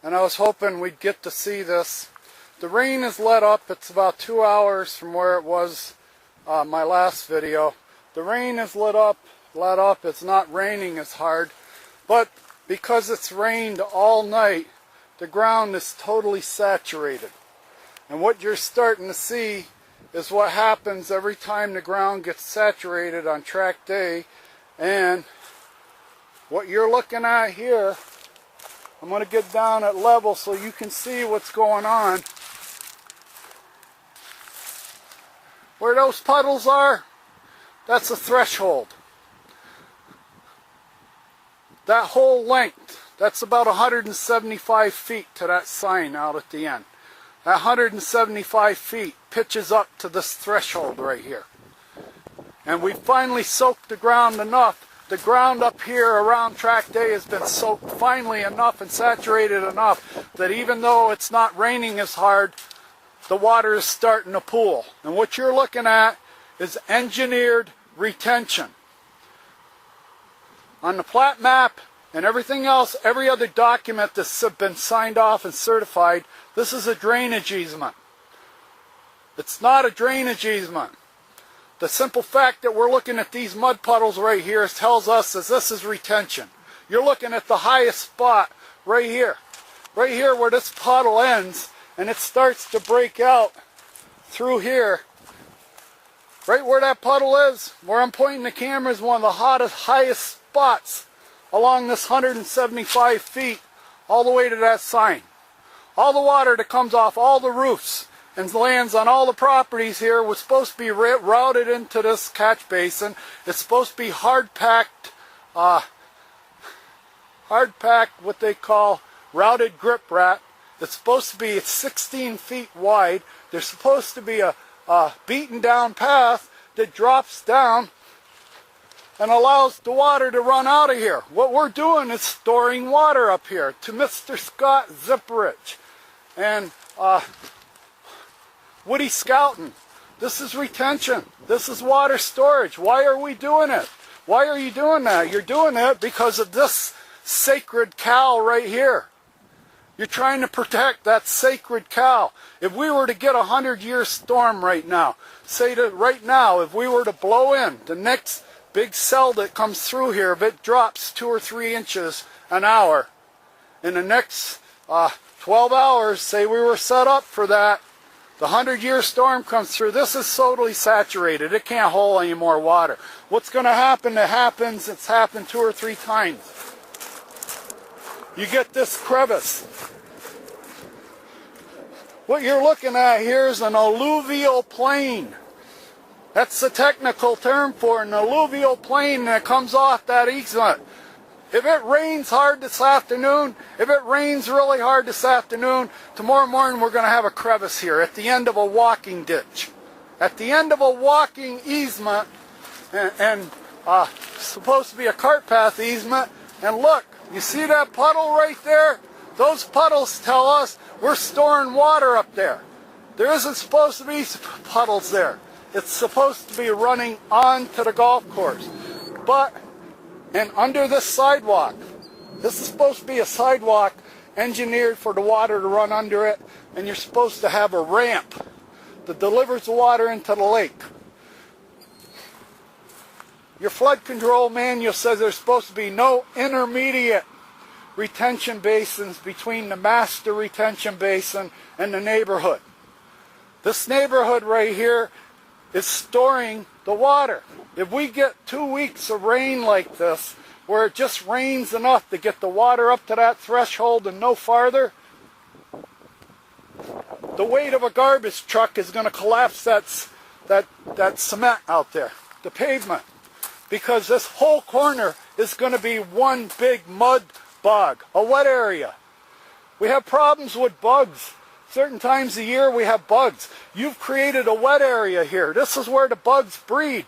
and I was hoping we'd get to see this. The rain is let up. It's about 2 hours from where it was my last video. The rain is let up. It's not raining as hard, but because it's rained all night, the ground is totally saturated. And what you're starting to see is what happens every time the ground gets saturated on track day. And what you're looking at here, I'm going to get down at level so you can see what's going on. Where those puddles are, that's a threshold. That whole length, that's about 175 feet to that sign out at the end. That 175 feet pitches up to this threshold right here. And we finally soaked the ground enough. The ground up here around track day has been soaked finally enough and saturated enough that even though it's not raining as hard, the water is starting to pool. And what you're looking at is engineered retention. On the plat map and everything else, every other document that's been signed off and certified, this is a drainage easement. It's not a drainage easement. The simple fact that we're looking at these mud puddles right here tells us that this is retention. You're looking at the highest spot right here. Right here where this puddle ends and it starts to break out through here. Right where that puddle is, where I'm pointing the camera, is one of the highest spots along this 175 feet all the way to that sign. All the water that comes off all the roofs and lands on all the properties here was supposed to be routed into this catch basin. It's supposed to be hard-packed, what they call routed grip wrap. It's supposed to be 16 feet wide. There's supposed to be a beaten down path that drops down and allows the water to run out of here. What we're doing is storing water up here to Mr. Scott Zipperich and Woody Scouton. This is retention. This is water storage. Why are we doing it? Why are you doing that? You're doing it because of this sacred cow right here. You're trying to protect that sacred cow. If we were to get a 100-year storm right now, say that right now, if we were to blow in the next big cell that comes through here, if it drops 2 or 3 inches an hour, in the next 12 hours, say we were set up for that, the 100-year storm comes through, this is totally saturated. It can't hold any more water. What's going to happen? It's happened 2 or 3 times. You get this crevice. What you're looking at here is an alluvial plain. That's the technical term for an alluvial plain that comes off that easement. If it rains hard this afternoon, if it rains really hard this afternoon, tomorrow morning we're going to have a crevice here at the end of a walking ditch. At the end of a walking easement, and supposed to be a cart path easement. And look, you see that puddle right there? Those puddles tell us we're storing water up there. There isn't supposed to be puddles there. It's supposed to be running onto the golf course. And under this sidewalk, this is supposed to be a sidewalk engineered for the water to run under it, and you're supposed to have a ramp that delivers the water into the lake. Your flood control manual says there's supposed to be no intermediate retention basins between the master retention basin and the neighborhood. This neighborhood right here is storing the water. If we get 2 weeks of rain like this, where it just rains enough to get the water up to that threshold and no farther, the weight of a garbage truck is going to collapse that cement out there, the pavement, because this whole corner is going to be one big mud bog, a wet area. We have problems with bugs. Certain times a year we have bugs. You've created a wet area here. This is where the bugs breed.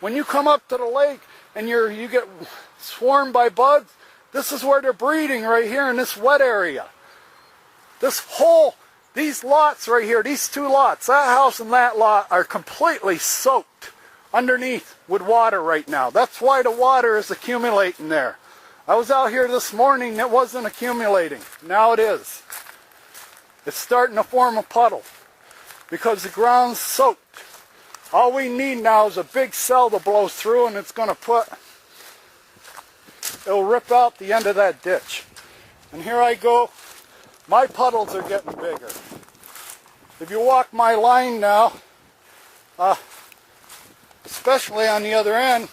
When you come up to the lake and you get swarmed by bugs, this is where they're breeding right here in this wet area. These lots right here, these 2 lots, that house and that lot are completely soaked underneath with water right now. That's why the water is accumulating there. I was out here this morning, it wasn't accumulating. Now it is. It's starting to form a puddle because the ground's soaked. All we need now is a big cell to blow through, and it'll rip out the end of that ditch. And here I go. My puddles are getting bigger. If you walk my line now, especially on the other end,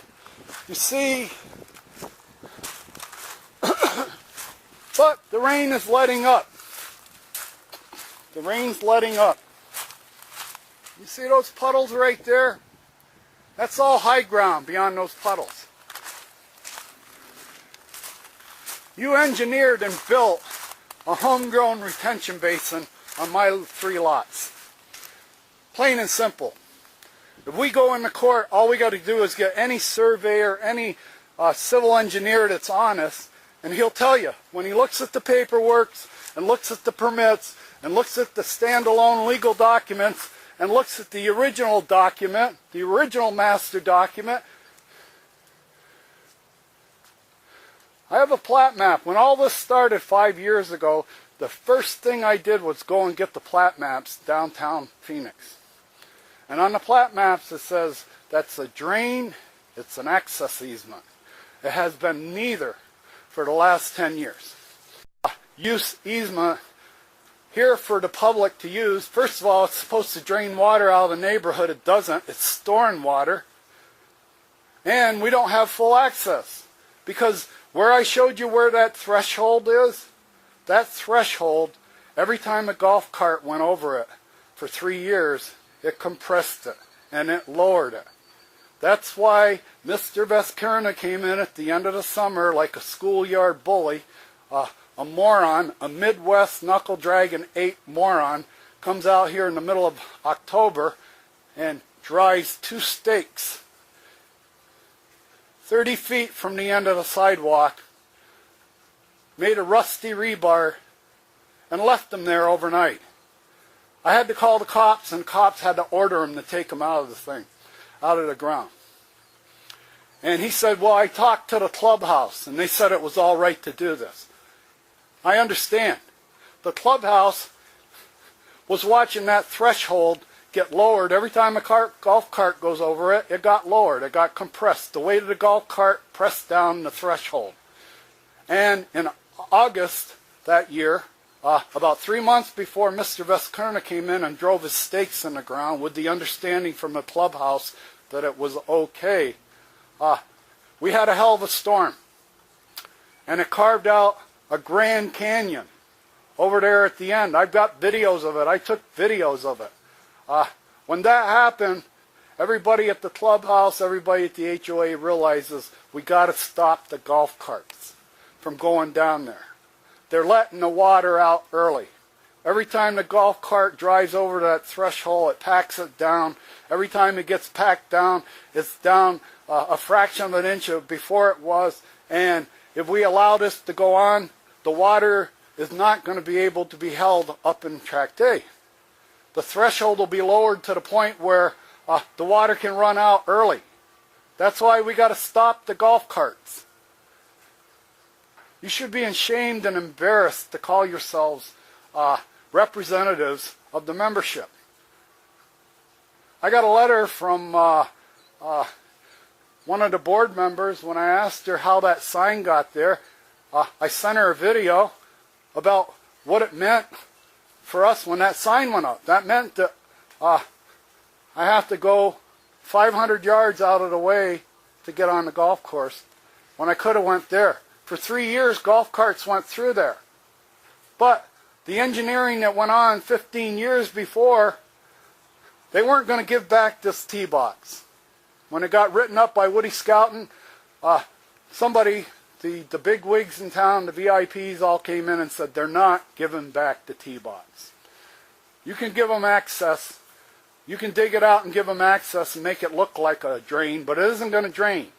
you see, but the rain is letting up. The rain's letting up. You see those puddles right there? That's all high ground beyond those puddles. You engineered and built a homegrown retention basin on my 3 lots. Plain and simple. If we go into court, all we got to do is get any surveyor, any civil engineer that's honest, and he'll tell you, when he looks at the paperwork and looks at the permits and looks at the standalone legal documents and looks at the original document, the original master document. I have a plat map. When all this started 5 years ago, the first thing I did was go and get the plat maps downtown Phoenix. And on the plat maps it says that's a drain, it's an access easement. It has been neither for the last 10 years. Use easement here for the public to use. First of all, it's supposed to drain water out of the neighborhood. It doesn't. It's storing water. And we don't have full access. Because where I showed you where that threshold is, that threshold, every time a golf cart went over it for 3 years, it compressed it and it lowered it. That's why Mr. Veskerna came in at the end of the summer like a schoolyard bully, a moron, a Midwest knuckle-dragging 8 moron, comes out here in the middle of October and drives 2 stakes 30 feet from the end of the sidewalk, made a rusty rebar, and left them there overnight. I had to call the cops, and cops had to order him to take him out of the thing, out of the ground. And he said, well, I talked to the clubhouse, and they said it was all right to do this. I understand. The clubhouse was watching that threshold get lowered. Every time a golf cart goes over it, it got lowered. It got compressed. The weight of the golf cart pressed down the threshold. And in August that year, about 3 months before Mr. Veskerna came in and drove his stakes in the ground with the understanding from the clubhouse that it was okay, we had a hell of a storm. And it carved out a Grand Canyon over there at the end. I've got videos of it. I took videos of it. When that happened, everybody at the clubhouse, everybody at the HOA realizes we got to stop the golf carts from going down there. They're letting the water out early. Every time the golf cart drives over that threshold, it packs it down. Every time it gets packed down, it's down a fraction of an inch before it was. And if we allow this to go on, the water is not going to be able to be held up in Tract A. The threshold will be lowered to the point where the water can run out early. That's why we got to stop the golf carts. You should be ashamed and embarrassed to call yourselves representatives of the membership. I got a letter from one of the board members when I asked her how that sign got there. I sent her a video about what it meant for us when that sign went up. That meant that I have to go 500 yards out of the way to get on the golf course when I could have went there. For 3 years, golf carts went through there. But the engineering that went on 15 years before, they weren't going to give back this tee box. When it got written up by Woody Scouten, somebody, the big wigs in town, the VIPs all came in and said they're not giving back the tee box. You can give them access. You can dig it out and give them access and make it look like a drain, but it isn't going to drain.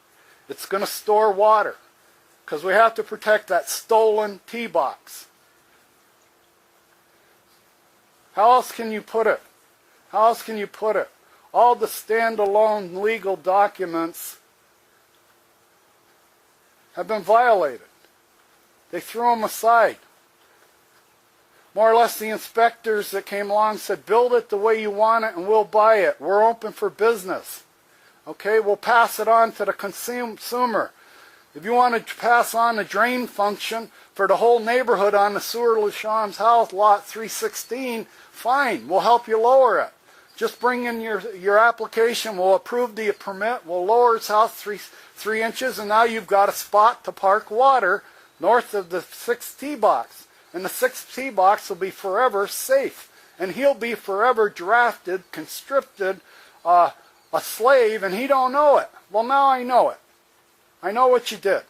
It's going to store water because we have to protect that stolen tee box. How else can you put it? How else can you put it? All the standalone legal documents have been violated. They threw them aside. More or less the inspectors that came along said, build it the way you want it and we'll buy it. We're open for business. Okay, we'll pass it on to the consumer. If you want to pass on the drain function for the whole neighborhood on the sewer LaSham's house, lot 316, fine, we'll help you lower it. Just bring in your application, we'll approve the permit, we'll lower his house three inches, and now you've got a spot to park water north of the 6th tee box. And the 6th tee box will be forever safe. And he'll be forever drafted, conscripted, a slave, and he don't know it. Well, now I know it. I know what you did.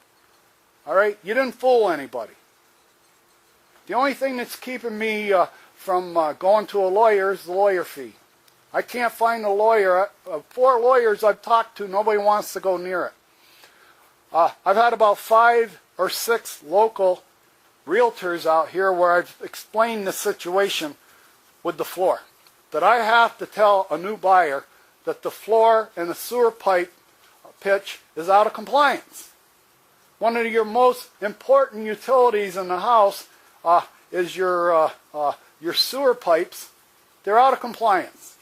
All right? You didn't fool anybody. The only thing that's keeping me from going to a lawyer is the lawyer fee. I can't find a lawyer. 4 lawyers I've talked to, nobody wants to go near it. I've had about 5 or 6 local realtors out here where I've explained the situation with the floor. That I have to tell a new buyer that the floor and the sewer pipe pitch is out of compliance. One of your most important utilities in the house is your sewer pipes. They're out of compliance.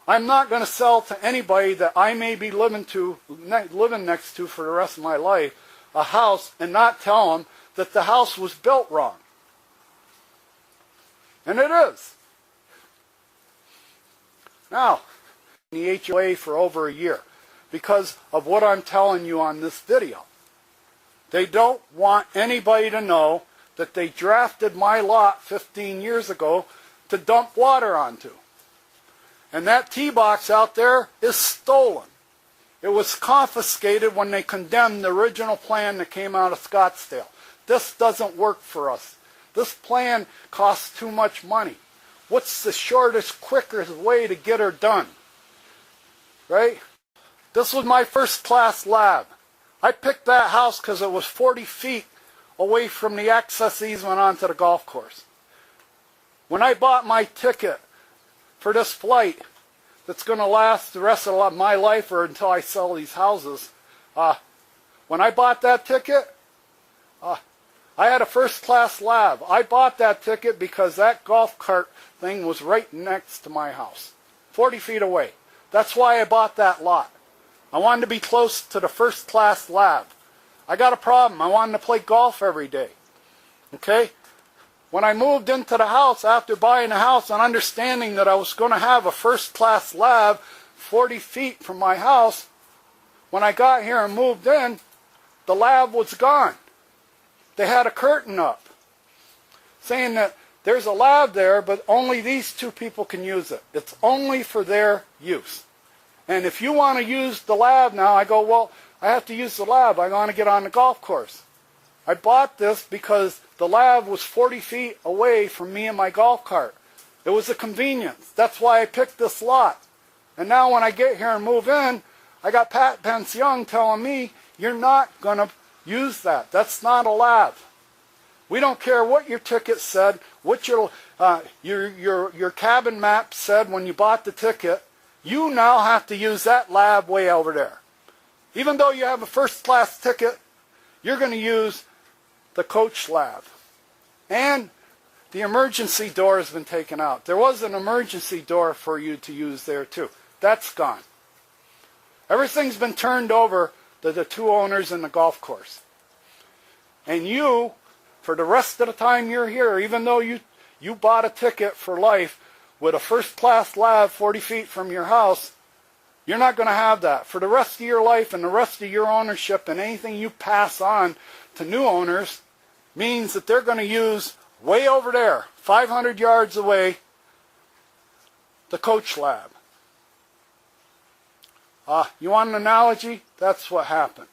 I'm not going to sell to anybody that I may be living next to for the rest of my life a house and not tell them that the house was built wrong. And it is. Now, the HOA for over a year because of what I'm telling you on this video. They don't want anybody to know that they drafted my lot 15 years ago to dump water onto. And that tee box out there is stolen. It was confiscated when they condemned the original plan that came out of Scottsdale. This doesn't work for us. This plan costs too much money. What's the shortest, quickest way to get her done? Right? This was my first-class lab. I picked that house because it was 40 feet away from the access easement onto the golf course. When I bought my ticket for this flight that's going to last the rest of my life or until I sell these houses, when I bought that ticket, I had a first-class lab. I bought that ticket because that golf cart thing was right next to my house, 40 feet away. That's why I bought that lot. I wanted to be close to the first-class lab. I got a problem. I wanted to play golf every day. Okay? When I moved into the house, after buying the house and understanding that I was going to have a first-class lab 40 feet from my house, when I got here and moved in, the lab was gone. They had a curtain up saying that there's a lab there, but only these 2 people can use it. It's only for their use. And if you want to use the lab now, I go, well, I have to use the lab. I want to get on the golf course. I bought this because the lab was 40 feet away from me and my golf cart. It was a convenience. That's why I picked this lot. And now when I get here and move in, I got Pat Pence Young telling me, you're not going to use that. That's not a lab. We don't care what your ticket said, what your cabin map said when you bought the ticket. You now have to use that lab way over there. Even though you have a first-class ticket, you're going to use the coach lab. And the emergency door has been taken out. There was an emergency door for you to use there too. That's gone. Everything's been turned over to the 2 owners in the golf course. And you, for the rest of the time you're here, even though you bought a ticket for life with a first-class lab 40 feet from your house, you're not going to have that. For the rest of your life and the rest of your ownership and anything you pass on to new owners means that they're going to use way over there, 500 yards away, the coach lab. You want an analogy? That's what happened.